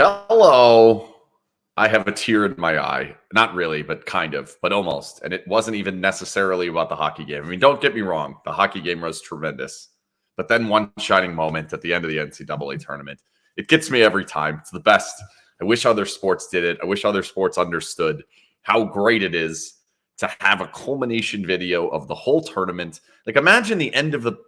Hello. I have a tear in my eye. Not really, but kind of, but almost. And it wasn't even necessarily about the hockey game. I mean, don't get me wrong. The hockey game was tremendous. But then one shining moment at the end of the NCAA tournament. It gets me every time. It's the best. I wish other sports did it. I wish other sports understood how great it is to have a culmination video of the whole tournament. Like, imagine the end of the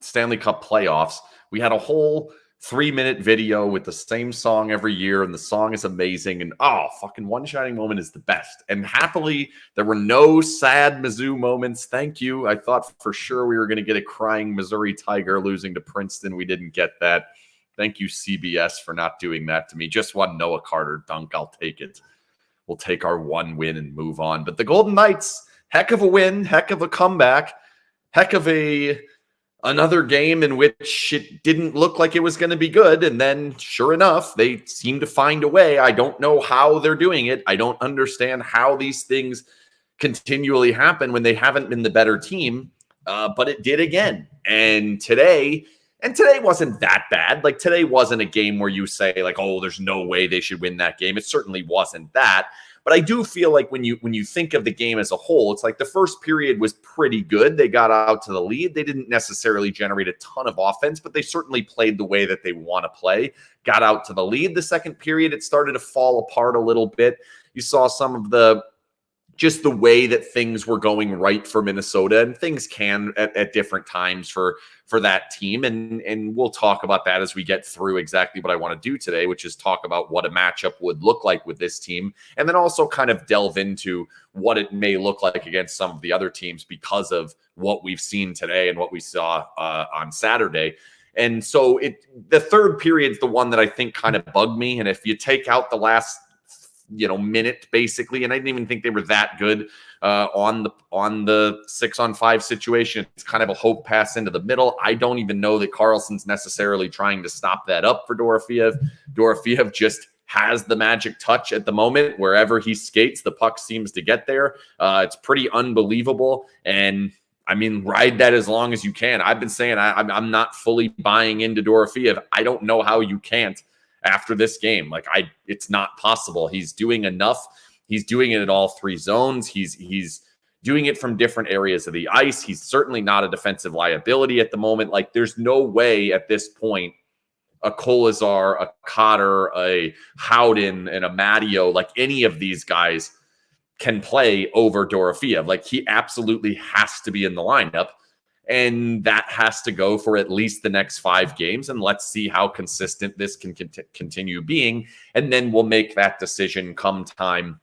Stanley Cup playoffs. We had a whole 3-minute video with the same song every year, and the song is amazing. And fucking one shining moment is the best. And happily, there were no sad Mizzou moments. Thank you. I thought for sure we were going to get a crying Missouri Tiger losing to Princeton. We didn't get that. Thank you, CBS, for not doing that to me. Just one Noah Carter dunk. I'll take it. We'll take our one win and move on. But the Golden Knights, heck of a win, heck of a comeback, heck of another game in which it didn't look like it was going to be good. And then sure enough, they seem to find a way. I don't know how they're doing it. I don't understand how these things continually happen when they haven't been the better team. But it did again. And today wasn't that bad. Like, today wasn't a game where you say like, oh, there's no way they should win that game. It certainly wasn't that. But I do feel like when you think of the game as a whole, it's like the first period was pretty good. They got out to the lead. They didn't necessarily generate a ton of offense, but they certainly played the way that they want to play, got out to the lead. The second period, it started to fall apart a little bit. You saw some of just the way that things were going right for Minnesota, and things can at different times for that team. And we'll talk about that as we get through exactly what I want to do today, which is talk about what a matchup would look like with this team, and then also kind of delve into what it may look like against some of the other teams because of what we've seen today and what we saw on Saturday. And so the third period is the one that I think kind of bugged me. And if you take out the last minute basically, and I didn't even think they were that good on the 6-on-5 situation. It's kind of a hope pass into the middle. I don't even know that Carlson's necessarily trying to stop that up for Dorofiev. Dorofiev just has the magic touch at the moment. Wherever he skates, the puck seems to get there. It's pretty unbelievable. And I mean, ride that as long as you can. I've been saying I'm not fully buying into Dorofiev. I don't know how you can't after this game. Like, it's not possible. He's doing enough. He's doing it in all three zones. He's doing it from different areas of the ice. He's certainly not a defensive liability at the moment. Like, there's no way at this point a Kolizar, a Cotter, a Howden, and a Matteo, like any of these guys can play over Dorofiev. Like, he absolutely has to be in the lineup. And that has to go for at least the next 5 games. And let's see how consistent this can continue being. And then we'll make that decision come time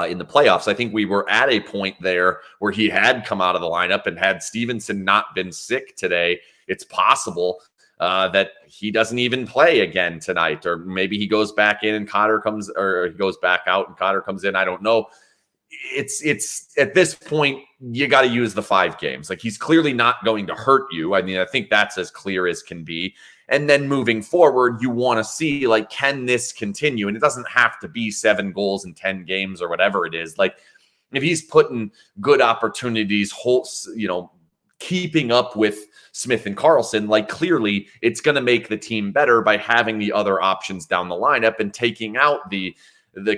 in the playoffs. I think we were at a point there where he had come out of the lineup, and had Stevenson not been sick today, it's possible that he doesn't even play again tonight. Or maybe he goes back in and Cotter comes, or he goes back out and Cotter comes in. I don't know. It's at this point, you got to use the 5 games. Like, he's clearly not going to hurt you. I mean, I think that's as clear as can be. And then moving forward, you want to see, like, can this continue? And it doesn't have to be 7 goals in 10 games or whatever it is. Like, if he's putting good opportunities, keeping up with Smith and Carlson, like, clearly it's going to make the team better by having the other options down the lineup and taking out the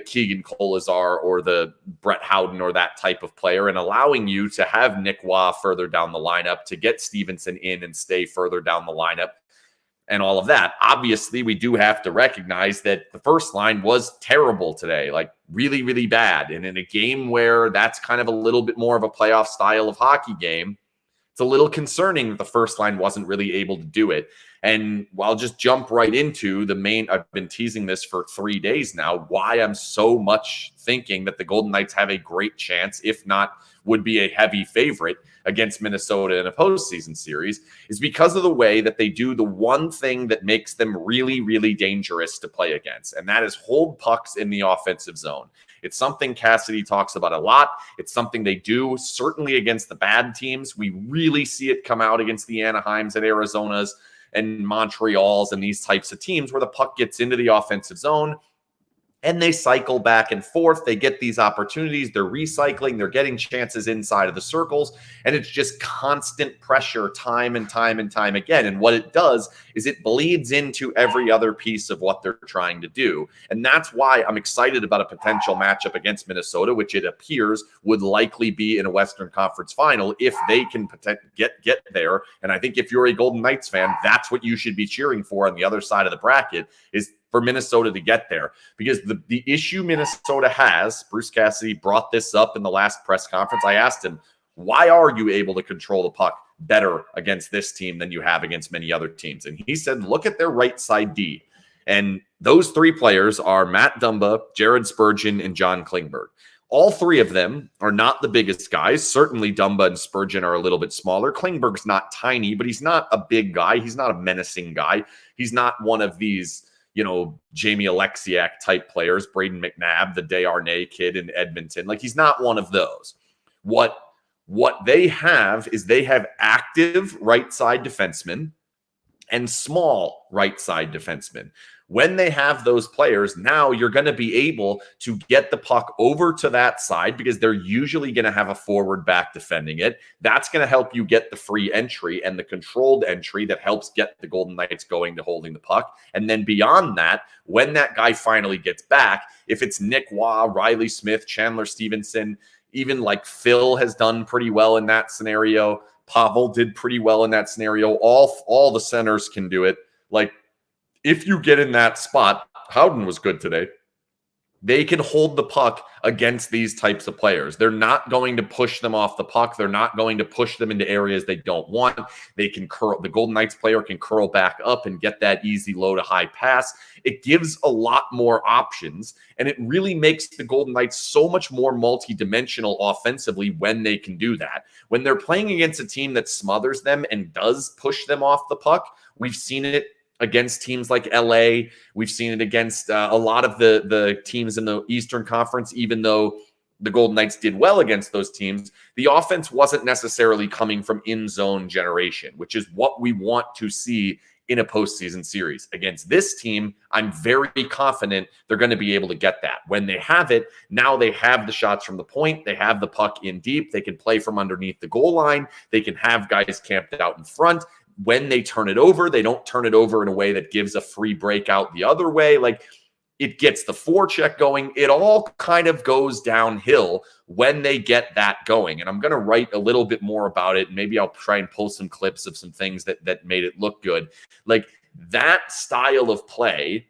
Keegan Kolizar or the Brett Howden or that type of player, and allowing you to have Nick Waugh further down the lineup, to get Stevenson in and stay further down the lineup and all of that. Obviously, we do have to recognize that the first line was terrible today, like really, really bad. And in a game where that's kind of a little bit more of a playoff style of hockey game, it's a little concerning that the first line wasn't really able to do it. And I'll just jump right into the main. I've been teasing this for 3 days now, why I'm so much thinking that the Golden Knights have a great chance, if not would be a heavy favorite against Minnesota in a postseason series, is because of the way that they do the one thing that makes them really, really dangerous to play against. And that is hold pucks in the offensive zone. It's something Cassidy talks about a lot. It's something they do certainly against the bad teams. We really see it come out against the Anaheims and Arizonas and Montreals and these types of teams, where the puck gets into the offensive zone. And they cycle back and forth. They get these opportunities. They're recycling. They're getting chances inside of the circles. And it's just constant pressure time and time and time again. And what it does is it bleeds into every other piece of what they're trying to do. And that's why I'm excited about a potential matchup against Minnesota, which it appears would likely be in a Western Conference final if they can get there. And I think if you're a Golden Knights fan, that's what you should be cheering for on the other side of the bracket, is for Minnesota to get there. Because the issue Minnesota has, Bruce Cassidy brought this up in the last press conference. I asked him, why are you able to control the puck better against this team than you have against many other teams? And he said, look at their right side D. And those three players are Matt Dumba, Jared Spurgeon, and John Klingberg. All three of them are not the biggest guys. Certainly Dumba and Spurgeon are a little bit smaller. Klingberg's not tiny, but he's not a big guy. He's not a menacing guy. He's not one of these, Jamie Alexiak type players, Braden McNabb, the Desharnais kid in Edmonton. Like, he's not one of those. What they have is they have active right side defensemen and small right side defensemen. When they have those players, now you're going to be able to get the puck over to that side because they're usually going to have a forward back defending it. That's going to help you get the free entry and the controlled entry that helps get the Golden Knights going to holding the puck. And then beyond that, when that guy finally gets back, if it's Nick Waugh, Riley Smith, Chandler Stevenson, even like Phil has done pretty well in that scenario. Pavel did pretty well in that scenario. All the centers can do it. Like, if you get in that spot, Howden was good today. They can hold the puck against these types of players. They're not going to push them off the puck. They're not going to push them into areas they don't want. They can curl. The Golden Knights player can curl back up and get that easy low to high pass. It gives a lot more options, and it really makes the Golden Knights so much more multidimensional offensively when they can do that. When they're playing against a team that smothers them and does push them off the puck, we've seen it against teams like LA. We've seen it against a lot of the teams in the Eastern Conference, even though the Golden Knights did well against those teams. The offense wasn't necessarily coming from in-zone generation, which is what we want to see in a postseason series. Against this team, I'm very confident they're going to be able to get that. When they have it, now they have the shots from the point. They have the puck in deep. They can play from underneath the goal line. They can have guys camped out in front. When they turn it over, they don't turn it over in a way that gives a free breakout the other way. Like, it gets the forecheck going. It all kind of goes downhill when they get that going. And I'm going to write a little bit more about it. Maybe I'll try and pull some clips of some things that made it look good. Like, that style of play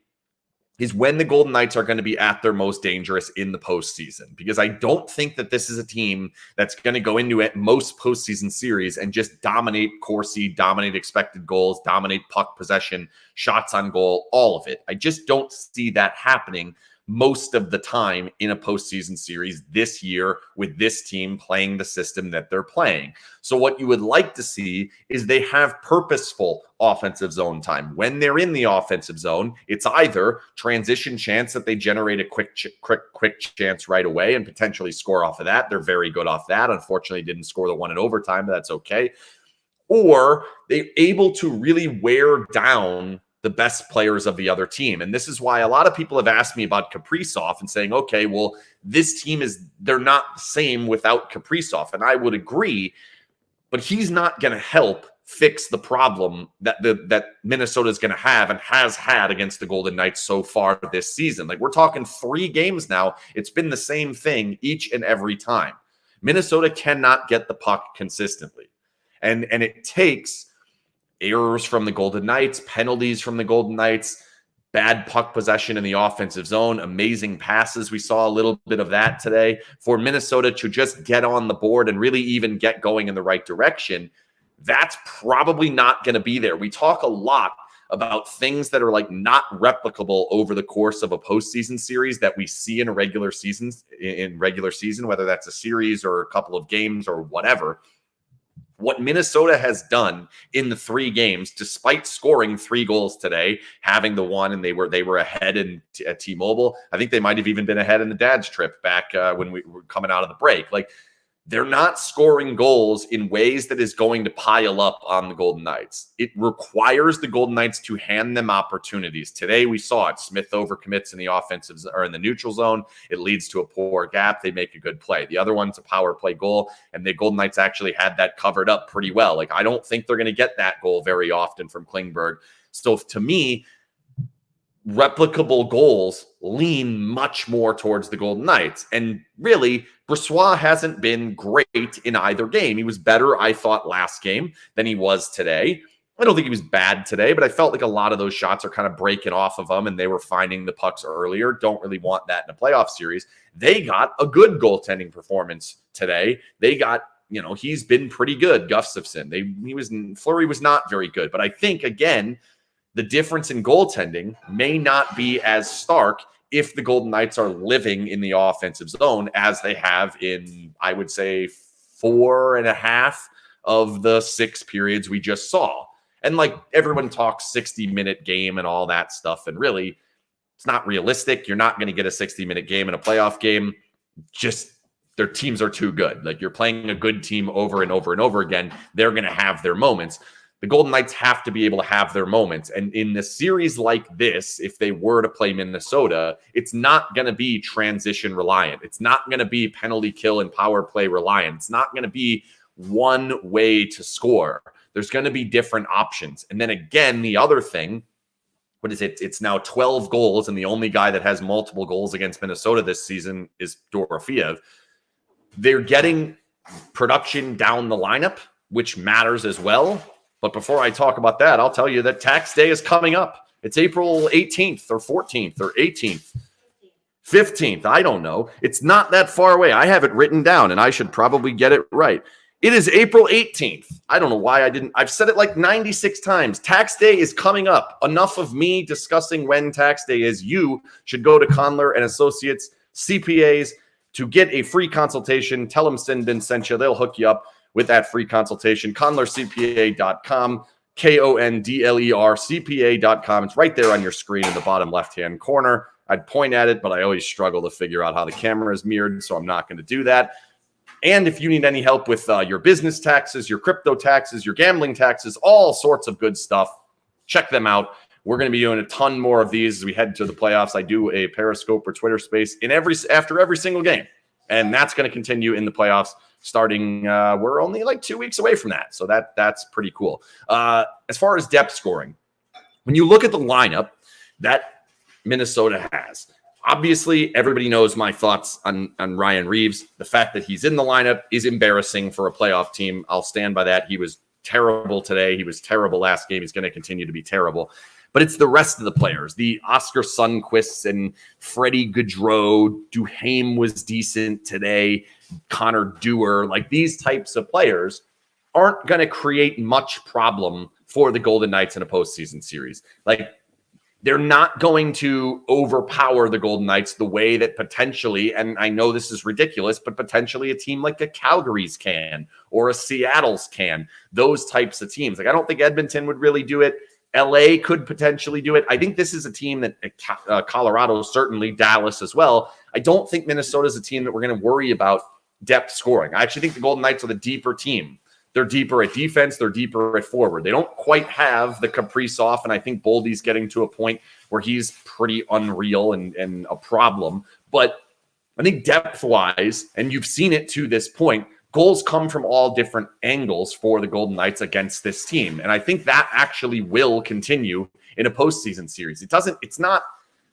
is when the Golden Knights are going to be at their most dangerous in the postseason, because I don't think that this is a team that's going to go into it most postseason series and just dominate Corsi, dominate expected goals, dominate puck possession, shots on goal, all of it. I just don't see that happening most of the time in a postseason series this year with this team playing the system that they're playing. So what you would like to see is they have purposeful offensive zone time. When they're in the offensive zone, it's either transition chance that they generate a quick chance right away and potentially score off of that. They're very good off that. Unfortunately, didn't score the one in overtime, but that's okay. Or they're able to really wear down the best players of the other team. And this is why a lot of people have asked me about Kaprizov and saying, okay, well, this team they're not the same without Kaprizov. And I would agree, but he's not going to help fix the problem that Minnesota is going to have and has had against the Golden Knights so far this season. Like, we're talking 3 games now. It's been the same thing each and every time. Minnesota cannot get the puck consistently. And it takes errors from the Golden Knights, penalties from the Golden Knights, bad puck possession in the offensive zone, amazing passes. We saw a little bit of that today for Minnesota to just get on the board and really even get going in the right direction. That's probably not going to be there. We talk a lot about things that are like not replicable over the course of a postseason series that we see in a regular season, whether that's a series or a couple of games or whatever. What Minnesota has done in the 3 games, despite scoring 3 goals today, having the one, and they were ahead at T-Mobile. I think they might have even been ahead in the dad's trip back when we were coming out of the break. Like, they're not scoring goals in ways that is going to pile up on the Golden Knights. It requires the Golden Knights to hand them opportunities. Today we saw it. Smith overcommits in the offensive or in the neutral zone. It leads to a poor gap. They make a good play. The other one's a power play goal, and the Golden Knights actually had that covered up pretty well. Like, I don't think they're going to get that goal very often from Klingberg. So to me, replicable goals lean much more towards the Golden Knights. And really, Brossoit hasn't been great in either game. He was better, I thought, last game than he was today. I don't think he was bad today, but I felt like a lot of those shots are kind of breaking off of him, and they were finding the pucks earlier. Don't really want that in a playoff series. They got a good goaltending performance today. They got, he's been pretty good, Gustafsson. Fleury was not very good, but I think, again, the difference in goaltending may not be as stark if the Golden Knights are living in the offensive zone as they have in, I would say, 4.5 of the 6 periods we just saw. And like, everyone talks 60-minute game and all that stuff, and really, it's not realistic. You're not going to get a 60-minute game in a playoff game. Just their teams are too good. Like, you're playing a good team over and over and over again. They're going to have their moments. The Golden Knights have to be able to have their moments. And in a series like this, if they were to play Minnesota, it's not going to be transition reliant. It's not going to be penalty kill and power play reliant. It's not going to be one way to score. There's going to be different options. And then again, the other thing, what is it? It's now 12 goals, and the only guy that has multiple goals against Minnesota this season is Dorofiev. They're getting production down the lineup, which matters as well. But before I talk about that, I'll tell you that tax day is coming up. It's April 18th or 14th or 18th, 15th. I don't know. It's not that far away. I have it written down, and I should probably get it right. It is April 18th. I don't know why I didn't. I've said it like 96 times. Tax day is coming up. Enough of me discussing when tax day is. You should go to Conler and Associates CPAs to get a free consultation. Tell them SinBin sent you. They'll hook you up with that free consultation. ConlerCPA.com, KONDLERCPA.com. It's right there on your screen in the bottom left-hand corner. I'd point at it, but I always struggle to figure out how the camera is mirrored, so I'm not going to do that. And if you need any help with your business taxes, your crypto taxes, your gambling taxes, all sorts of good stuff, check them out. We're going to be doing a ton more of these as we head to the playoffs. I do a Periscope or Twitter space after every single game, and that's going to continue in the playoffs. Starting, we're only like 2 weeks away from that. So that's pretty cool. As far as depth scoring, when you look at the lineup that Minnesota has, obviously everybody knows my thoughts on Ryan Reeves. The fact that he's in the lineup is embarrassing for a playoff team. I'll stand by that. He was terrible today. He was terrible last game. He's going to continue to be terrible. But it's the rest of the players, the Oscar Sundqvists and Freddie Gaudreau. Duhaime was decent today. Connor Dewar, like these types of players aren't going to create much problem for the Golden Knights in a postseason series. Like, they're not going to overpower the Golden Knights the way that potentially, and I know this is ridiculous, but potentially a team like a Calgary's can or a Seattle's can. Those types of teams. Like, I don't think Edmonton would really do it. LA could potentially do it. I think this is a team that Colorado, certainly Dallas as well. I don't think Minnesota is a team that we're going to worry about depth scoring. I actually think the Golden Knights are the deeper team. They're deeper at defense. They're deeper at forward. They don't quite have the Kaprizov, and I think Boldy's getting to a point where he's pretty unreal and a problem. But I think depth-wise, and you've seen it to this point, goals come from all different angles for the Golden Knights against this team. And I think that actually will continue in a postseason series. It's not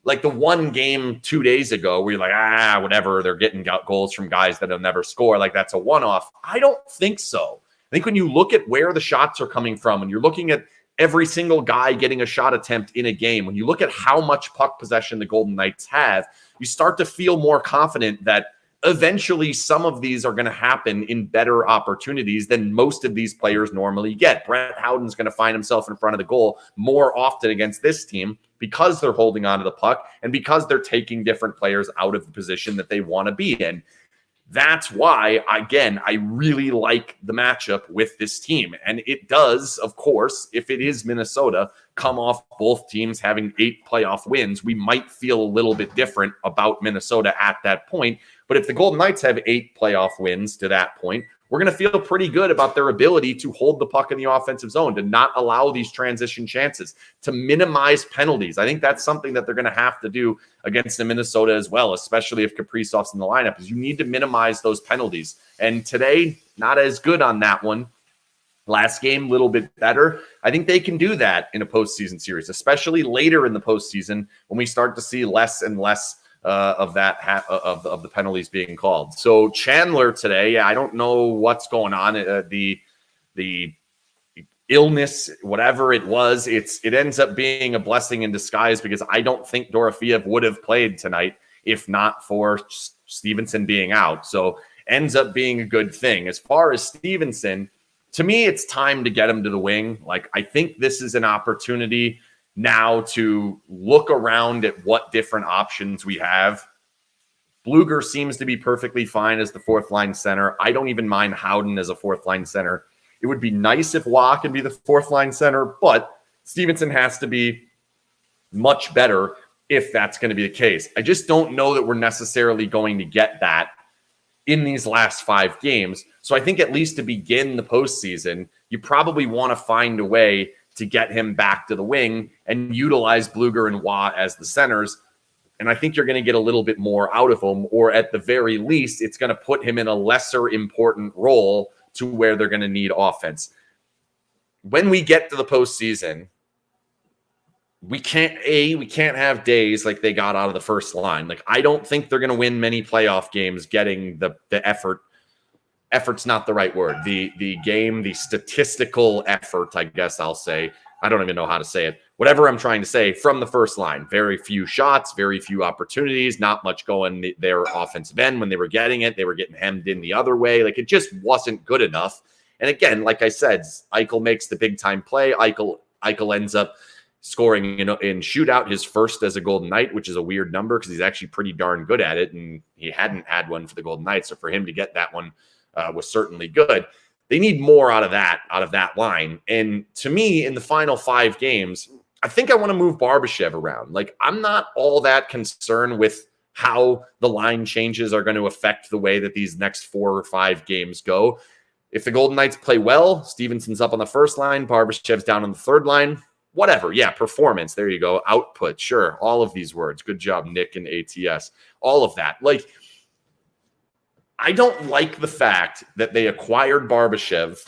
like the one game 2 days ago where you're like, whatever, they're getting goals from guys that'll never score. Like, that's a one-off. I don't think so. I think when you look at where the shots are coming from, and you're looking at every single guy getting a shot attempt in a game, when you look at how much puck possession the Golden Knights have, you start to feel more confident that eventually some of these are going to happen in better opportunities than most of these players normally get. Brett Howden's going to find himself in front of the goal more often against this team because they're holding on to the puck and because they're taking different players out of the position that they want to be in. That's why, again, I really like the matchup with this team. And it does, of course, if it is Minnesota, come off both teams having 8 playoff wins. We might feel a little bit different about Minnesota at that point. But if the Golden Knights have 8 playoff wins to that point, we're going to feel pretty good about their ability to hold the puck in the offensive zone, to not allow these transition chances, to minimize penalties. I think that's something that they're going to have to do against the Minnesota as well, especially if Kaprizov's in the lineup, is you need to minimize those penalties. And today, not as good on that one. Last game, a little bit better. I think they can do that in a postseason series, especially later in the postseason when we start to see less and less of the penalties being called. So Chandler today, I don't know what's going on. The illness, whatever it was, it ends up being a blessing in disguise, because I don't think Dorofiev would have played tonight if not for Stevenson being out. So ends up being a good thing. As far as Stevenson, to me, it's time to get him to the wing. Like, I think this is an opportunity now to look around at what different options we have. Bluger seems to be perfectly fine as the fourth line center. I don't even mind Howden as a fourth line center. It would be nice if Waugh can be the fourth line center, but Stevenson has to be much better if that's going to be the case. I just don't know that we're necessarily going to get that in these last 5 games. So I think at least to begin the postseason, you probably want to find a way to get him back to the wing and utilize Bluger and Waugh as the centers. And I think you're going to get a little bit more out of him, or at the very least, it's going to put him in a lesser important role to where they're going to need offense. When we get to the postseason, we can't have days like they got out of the first line. Like, I don't think they're going to win many playoff games getting the effort. Effort's not the right word. The statistical effort, I guess I'll say. I don't even know how to say it. Whatever I'm trying to say, from the first line. Very few shots, very few opportunities, not much going their offensive end. When they were getting it, they were getting hemmed in the other way. Like, it just wasn't good enough. And again, like I said, Eichel makes the big time play. Eichel ends up scoring in shootout, his first as a Golden Knight, which is a weird number because he's actually pretty darn good at it. And he hadn't had one for the Golden Knights. So for him to get that one was certainly good. They need more out of that line. And to me, in the final 5 games, I think I want to move Barbashev around. Like, I'm not all that concerned with how the line changes are going to affect the way that these next 4 or 5 games go. If the Golden Knights play well, Stevenson's up on the first line, Barbashev's down on the third line. Whatever. Yeah, performance. There you go. Output. Sure. All of these words. Good job, Nick and ATS. All of that. Like, I don't like the fact that they acquired Barbashev,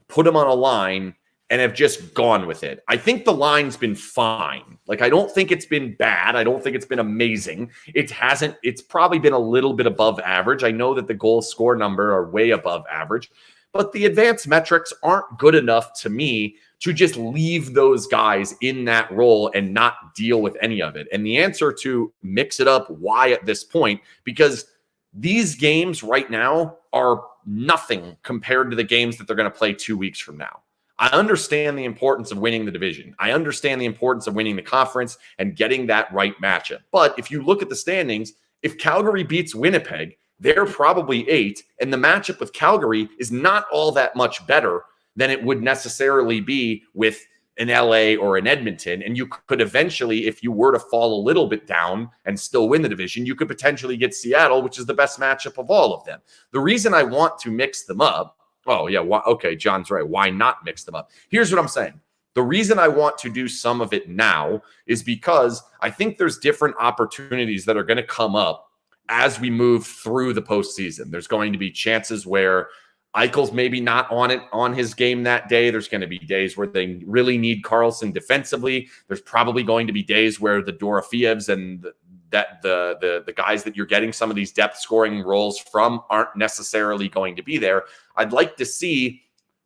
put him on a line, and have just gone with it. I think the line's been fine. Like, I don't think it's been bad. I don't think it's been amazing. It's probably been a little bit above average. I know that the goal score number are way above average, but the advanced metrics aren't good enough to me to just leave those guys in that role and not deal with any of it. And the answer to mix it up, why at this point? Because these games right now are nothing compared to the games that they're going to play 2 weeks from now. I understand the importance of winning the division. I understand the importance of winning the conference and getting that right matchup. But if you look at the standings, if Calgary beats Winnipeg, they're probably 8, and the matchup with Calgary is not all that much better than it would necessarily be with an LA or an Edmonton. And you could eventually, if you were to fall a little bit down and still win the division, you could potentially get Seattle, which is the best matchup of all of them. The reason I want to mix them up, okay, John's right. Why not mix them up? Here's what I'm saying. The reason I want to do some of it now is because I think there's different opportunities that are going to come up as we move through the postseason. There's going to be chances where Eichel's maybe not on his game that day. There's going to be days where they really need Karlsson defensively. There's probably going to be days where the Dorofievs and the guys that you're getting some of these depth scoring roles from aren't necessarily going to be there. I'd like to see,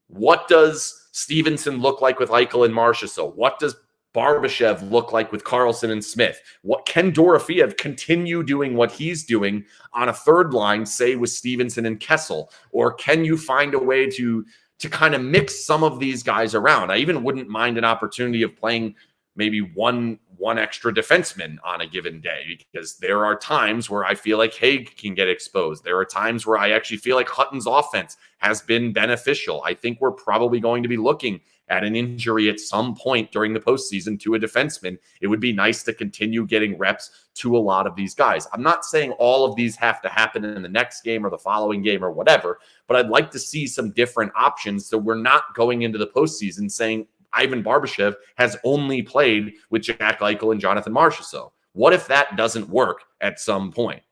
what does Stevenson look like with Eichel and Marchessault? What does Barbashev look like with Karlsson and Smith? What can Dorofiev continue doing what he's doing on a third line, say with Stevenson and Kessel? Or can you find a way to kind of mix some of these guys around? I even wouldn't mind an opportunity of playing maybe one extra defenseman on a given day, because there are times where I feel like Haig can get exposed. There are times where I actually feel like Hutton's offense has been beneficial. I think we're probably going to be looking at an injury at some point during the postseason to a defenseman. It would be nice to continue getting reps to a lot of these guys. I'm not saying all of these have to happen in the next game or the following game or whatever, but I'd like to see some different options so we're not going into the postseason saying Ivan Barbashev has only played with Jack Eichel and Jonathan Marchessault. What if that doesn't work at some point?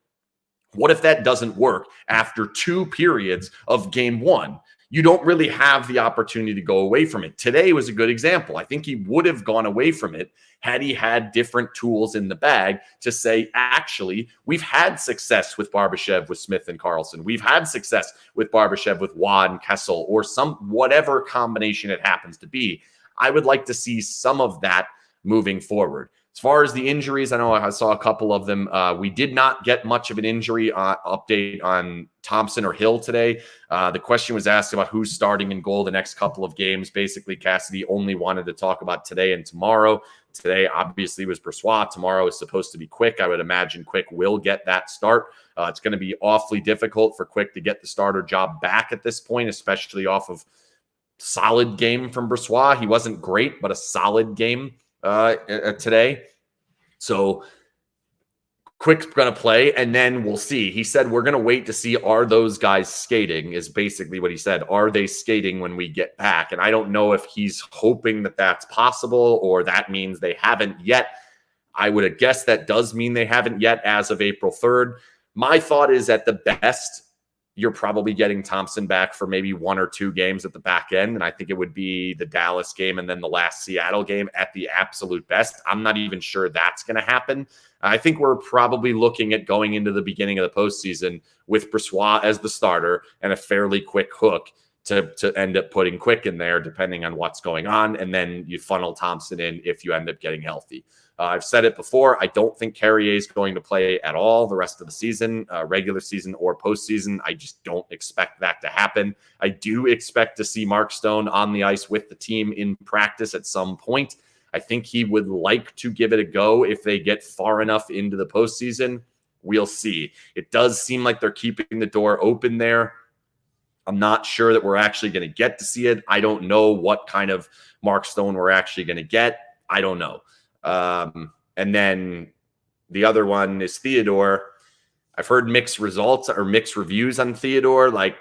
What if that doesn't work after 2 periods of game 1? You don't really have the opportunity to go away from it. Today was a good example. I think he would have gone away from it had he had different tools in the bag to say, actually, we've had success with Barbashev, with Smith and Carlson. We've had success with Barbashev, with Waugh and Kessel, or some whatever combination it happens to be. I would like to see some of that moving forward. As far as the injuries, I know I saw a couple of them. We did not get much of an injury update on Thompson or Hill today. The question was asked about who's starting in goal the next couple of games. Basically, Cassidy only wanted to talk about today and tomorrow. Today, obviously, was Brossoit. Tomorrow is supposed to be Quick. I would imagine Quick will get that start. It's going to be awfully difficult for Quick to get the starter job back at this point, especially off of solid game from Brossoit. He wasn't great, but a solid game today. So Quick's going to play, and then we'll see. He said we're going to wait to see, are those guys skating, is basically what he said. Are they skating when we get back? And I don't know if he's hoping that that's possible or that means they haven't yet. I would have guessed that does mean they haven't yet as of April 3rd. My thought is at the best, you're probably getting Thompson back for maybe 1 or 2 games at the back end. And I think it would be the Dallas game and then the last Seattle game at the absolute best. I'm not even sure that's going to happen. I think we're probably looking at going into the beginning of the postseason with Brossoit as the starter and a fairly quick hook to end up putting Quick in there, depending on what's going on. And then you funnel Thompson in if you end up getting healthy. I've said it before. I don't think Carrier is going to play at all the rest of the season, regular season or postseason. I just don't expect that to happen. I do expect to see Mark Stone on the ice with the team in practice at some point. I think he would like to give it a go if they get far enough into the postseason. We'll see. It does seem like they're keeping the door open there. I'm not sure that we're actually going to get to see it. I don't know what kind of Mark Stone we're actually going to get. I don't know. And then the other one is Theodore. I've heard mixed results or mixed reviews on Theodore. Like,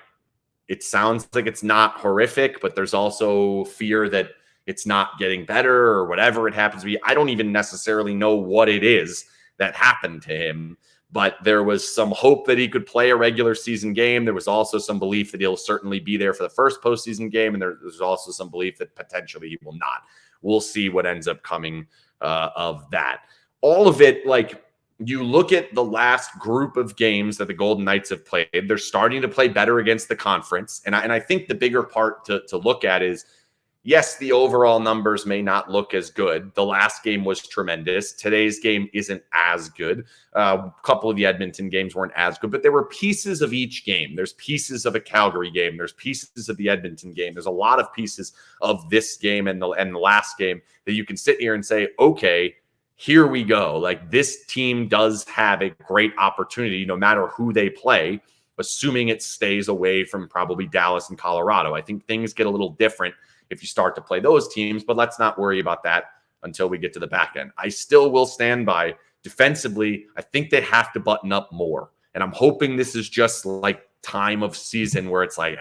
it sounds like it's not horrific, but there's also fear that it's not getting better or whatever it happens to be. I don't even necessarily know what it is that happened to him, but there was some hope that he could play a regular season game. There was also some belief that he'll certainly be there for the first postseason game. And there's also some belief that potentially he will not. We'll see what ends up coming of that. All of it, like, you look at the last group of games that the Golden Knights have played, they're starting to play better against the conference. And I think the bigger part to look at is, yes, the overall numbers may not look as good. The last game was tremendous. Today's game isn't as good. A couple of the Edmonton games weren't as good, but there were pieces of each game. There's pieces of a Calgary game. There's pieces of the Edmonton game. There's a lot of pieces of this game and the last game that you can sit here and say, okay, here we go. Like, this team does have a great opportunity no matter who they play, assuming it stays away from probably Dallas and Colorado. I think things get a little different if you start to play those teams, but let's not worry about that until we get to the back end. I still will stand by defensively. I think they have to button up more. And I'm hoping this is just like time of season where it's like,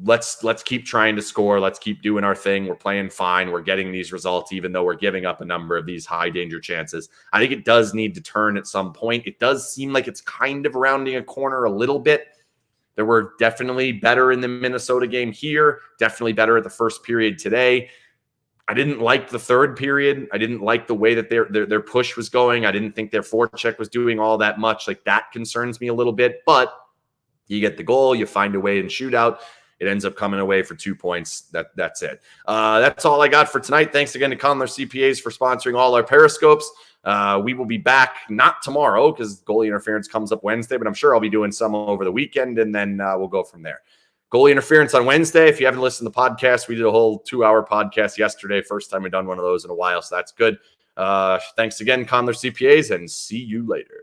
let's keep trying to score. Let's keep doing our thing. We're playing fine. We're getting these results, even though we're giving up a number of these high danger chances. I think it does need to turn at some point. It does seem like it's kind of rounding a corner a little bit. There were definitely better in the Minnesota game here, definitely better at the first period today. I didn't like the third period. I didn't like the way that their push was going. I didn't think their forecheck was doing all that much. Like, that concerns me a little bit, but you get the goal, you find a way in shootout. It ends up coming away for 2 points. That's it. That's all I got for tonight. Thanks again to Conler CPAs for sponsoring all our Periscopes. We will be back, not tomorrow because goalie interference comes up Wednesday, but I'm sure I'll be doing some over the weekend, and then we'll go from there. Goalie interference on Wednesday. If you haven't listened to the podcast, we did a whole 2-hour podcast yesterday. First time we've done one of those in a while, so that's good. Thanks again, Conler CPAs, and see you later.